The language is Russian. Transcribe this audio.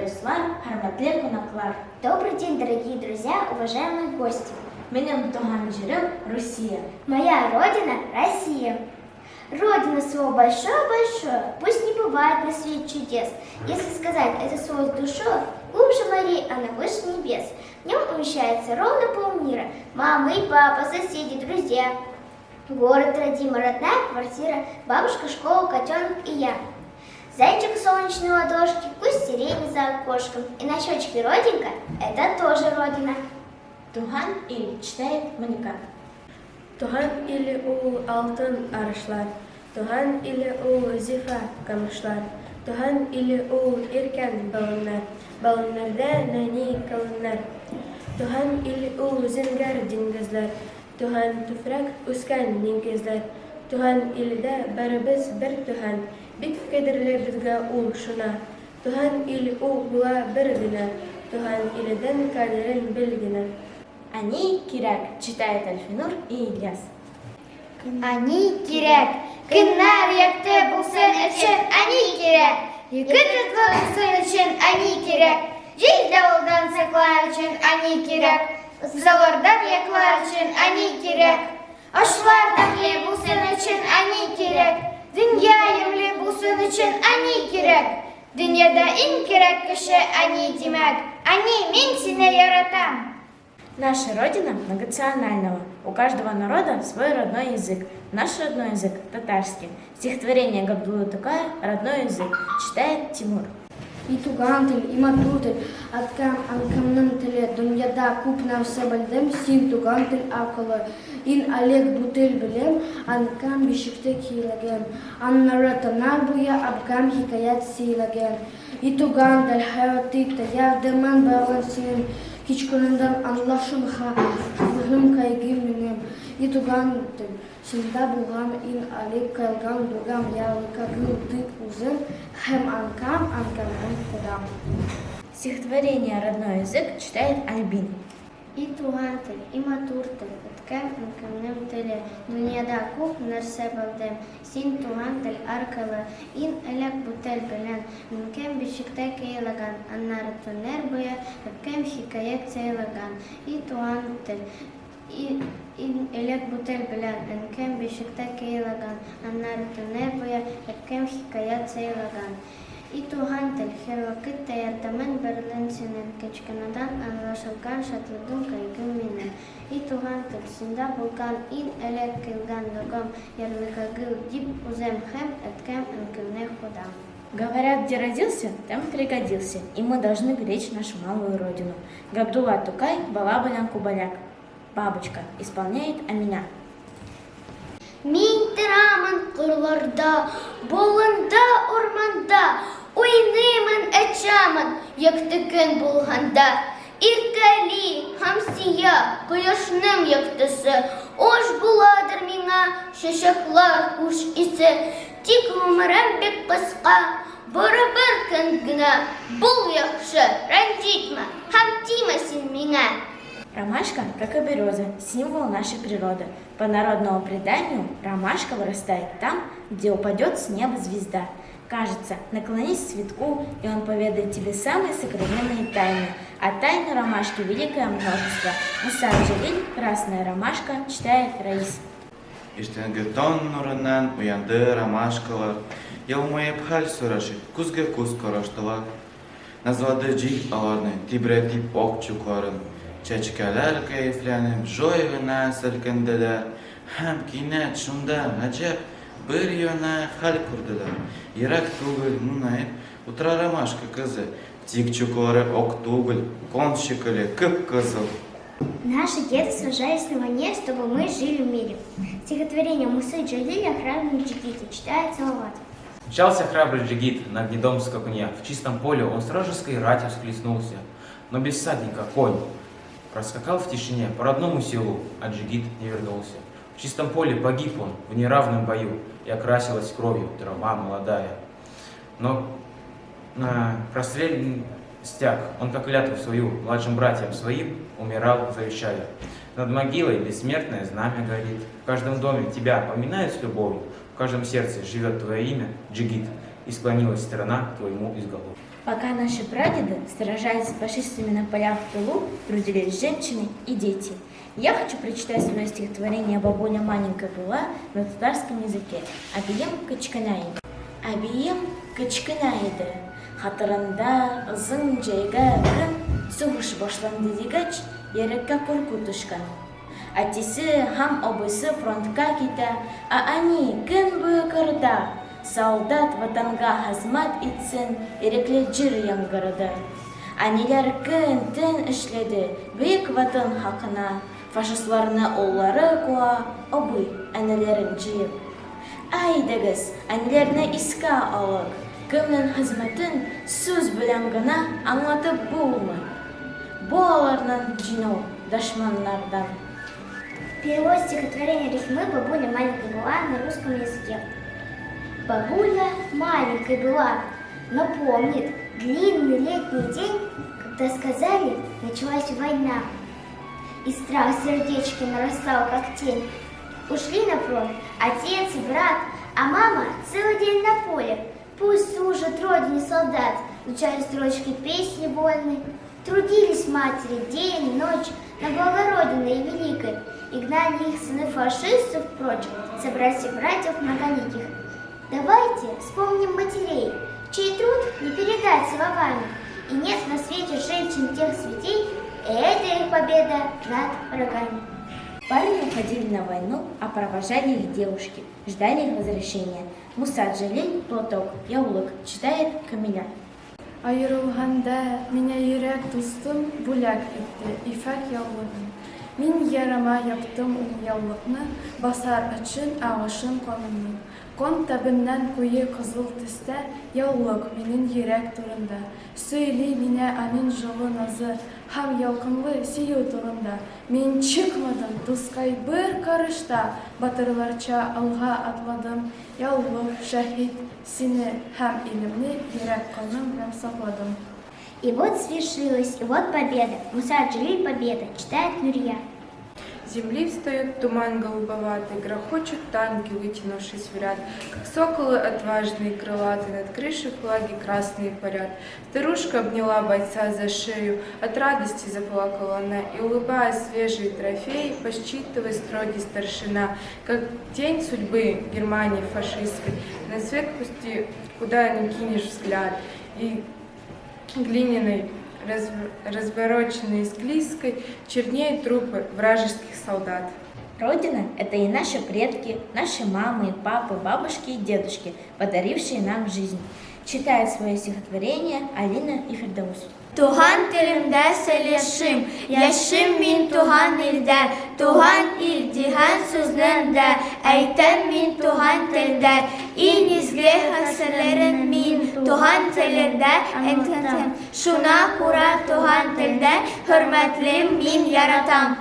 Ислам, Харматле Конаклар. Добрый день, дорогие друзья, уважаемые гости. Менем Туган Жирем, Россия. Моя родина – Россия. Родина слово большое-большое, пусть не бывает на свете чудес. Если сказать это слово с душой, глубже морей, а на выше небес. В нем умещается ровно полмира. Мама и папа, соседи, друзья. Город родимый, родная квартира, бабушка, школа, котенок и я. Зайчик в солнечной ладошке, кусть сирени за окошком. И на щечке родинка – это тоже родина. Туган или читает Маника. Туган или ул алтын арышлар, туган или ул зифа камышлар, туган или ул иркен балыннар, балыннарда нәни калыннар, туган или ул зингар диңгезләр, туган туфрак үскән диңгезләр, туган илдә барыбыз бер туган, бик кадерле безгә ул шуна, туган или ул була бер генә, туган илдән кадерен бел генә. Они киряк, читает Альфинур и Ильяс. Они кирәк, көннәр якты булсын өчен, они кирәк. Егет булсын өчен, они кирәк. Җил давылдан саклар өчен, они кирәк. Залардан яклар өчен, они кирәк. Ашлар тәмле булсын өчен, они кирәк. Дөнья ямьле булсын өчен, они кирәк. Дөньяда иң кирәк кеше они димәк. Они, мин сине яратам. Наша родина многонационального. У каждого народа свой родной язык. Наш родной язык – татарский. Стихотворение Габдуллы Тукая «Родной язык» читает Тимур. И туган тел, и матур тел, анкамның теле, дөньяда күп нәрсә белдем, син туган тел акылы. Ин алек бу тел белем, анкам бишекте кийләгән. Аннары тынар буя абкам хикаят сөйләгән. И туган тел hayatı таявдыман багын син. Hiç konudan anlaşım hızım kaygım benim. İtugan şimdi bulgam in alip kalgan durgam yağlıka gıldık uzun hem ankamdan kudam. Стихотворение «Родной язык» читает Альбин. И туган тел, и матур тел, өткән анкамның теле. Дөньяда күп нәрсә белдем, син туган тел аркылы. Ин элек бу тел белән, мөмкин бишектә кыйлаган. Аннары төннәр буе өткән хикаят сөйләгән. И туган тел, ин элек бу тел белән, мөмкин бишектә кыйлаган. Аннары төннәр буе өткән хикаят сөйләгән. И туган тел, һәр вакытта ярдәмен берлен синең, кечкенәдән аңлашылган шатлыгым кайгым минем. И туган тел, синдә булган ин элек килгән догам, ярлыка гыл дип үзем һәм әткәм әнкемне худам. Говорят, где родился, там и пригодился, и мы должны беречь нашу малую родину. Габдулла Тукай, Балабалян Кубаляк. Бабочка исполняет Аминя. Мин торамын кырларда, болында, урманда, уйныймын, очамын, якты көн булганда. Иркәли, хамсия, кояшның яктысы, ош буладыр миңа, чәчәкләр хуш исе. Тик гомерем бик кыска, барыбер көн генә, бул яхшы, рәнҗитмә, һәм тимә син миңа. Ромашка, как и береза, символ нашей природы. По народному преданию, ромашка вырастает там, где упадет с неба звезда. Кажется, наклонись к цветку, и он поведает тебе самые сокровенные тайны. А тайны ромашки великое множество. Муса Джалиль, красная ромашка, читает Раис. Иштенге тон нурынан уянды ромашкалар, елмайып хәл сорашып, күзгә күз караштылар. Назвады җил аларны, тибрәтеп ак чукларын. Чәчкәләр кәефләнеп, җай гына селкенделәр, һәм кинәт шунда гаҗәп бер яна хәл күрделәр. Ерак түгел мунаеп, утыра ромашка кызы, тик чуклары ак түгел, кон шикелле кып-кызыл. Наши деды сражались на войне, чтобы мы жили в мире. Стихотворение Мусы Джалиля «Храбрый Джигит» читает Салават. Мчался храбрый Джигит на гнедом скакуне. В чистом поле он с вражеской ратью всхлестнулся, но без всадника конь проскакал в тишине по родному селу, а Джигит не вернулся. В чистом поле погиб он в неравном бою, и окрасилась кровью трава молодая. Но на простреленный стяг он, как клятву свою младшим братьям своим, умирал, завещая. Над могилой бессмертное знамя горит. В каждом доме тебя поминают с любовью, в каждом сердце живет твое имя, Джигит, и склонилась страна к твоему изголовью. Пока наши прадеды сражались с фашистами на полях в тылу, трудились женщины и дети. Я хочу прочитать свое стихотворение «Бабуля маленькая была» на татарском языке. Абием качканайды. Абием качканайды. Хатырында ызың жайга кын, соғыш башланды дегеч, ерекке корку түшкан. Әтисе һәм абысы фронтка китә, они көн буе кырда. Солдат ватанга хезмәт итсен, ирекле җир яңгырды. Әниләр көн-төн эшләде, бөек ватан хакына. Фашистларны уллары куа, абый, әниләрен җыеп. Әйдәгез, әниләрне искә алык. Кемнең хезмәтен сүз белән генә аңлатып булмый. Бу аларның җиңү дошманнардан. Перевод стихотворения рифмы «Бабуля маленькая была» на русском языке. Бабуля маленькой была, но помнит длинный летний день, когда сказали, началась война. И страх в сердечке нарастал, как тень. Ушли на фронт отец и брат, а мама целый день на поле. Пусть служит родине солдат, звучали строчки песни вольной. Трудились матери день и ночь на благо Родины и Великой, и гнали их сыны фашистов прочь, собратьев братьев многоликих. Давайте вспомним матерей, чей труд не передать словами, и нет на свете женщин тех светей, и это их победа над врагами. Парни уходили на войну, а провожали их девушки, ждали их возвращения. Муса Джалиль, Платок, Яулык, читает Камиля. Айырылғанда меня йөрәк дустым бүләк итте, ифәк яулыгын. Мин ярама яптым ул яулыкны, басар өчен агышын канымның. Кан табыннан куе кызыл төстә, яулык минем йөрәк турында. Сөйли мине аның җылы назы, һәм ялкынлы сөю турында. Мин чыкмадым дускай бер карышта, батырларча алга атладым. Яулык шәһид сине һәм илемне йөрәк каным белән сакладым. И вот свершилось, и вот победа. Муса Джалиль «Победа», читает Нурия. С земли встает туман голубоватый, грохочут танки, вытянувшись в ряд, как соколы отважные и крылатые, над крышей флаги красные парят. Старушка обняла бойца за шею, от радости заплакала она, и, улыбаясь свежие трофеи, посчитывая строги старшина, как тень судьбы Германии фашистской, на свет пусти, куда ни кинешь взгляд, и глиняной, развороченной и склизкой, чернеют трупы вражеских солдат. Родина – это и наши предки, наши мамы, папы, бабушки и дедушки, подарившие нам жизнь. Читает свое стихотворение Алина и Фердаус. Туган телимдә сөйләшим, яшим мин туган илдә, туган ил дигән сүзнең дә, әйтәм мин туган телдә, иң изге хәстәрләрен мин туган телендә әйтәм. Шуңа күрә туган телдә хөрмәтлем мин яратам.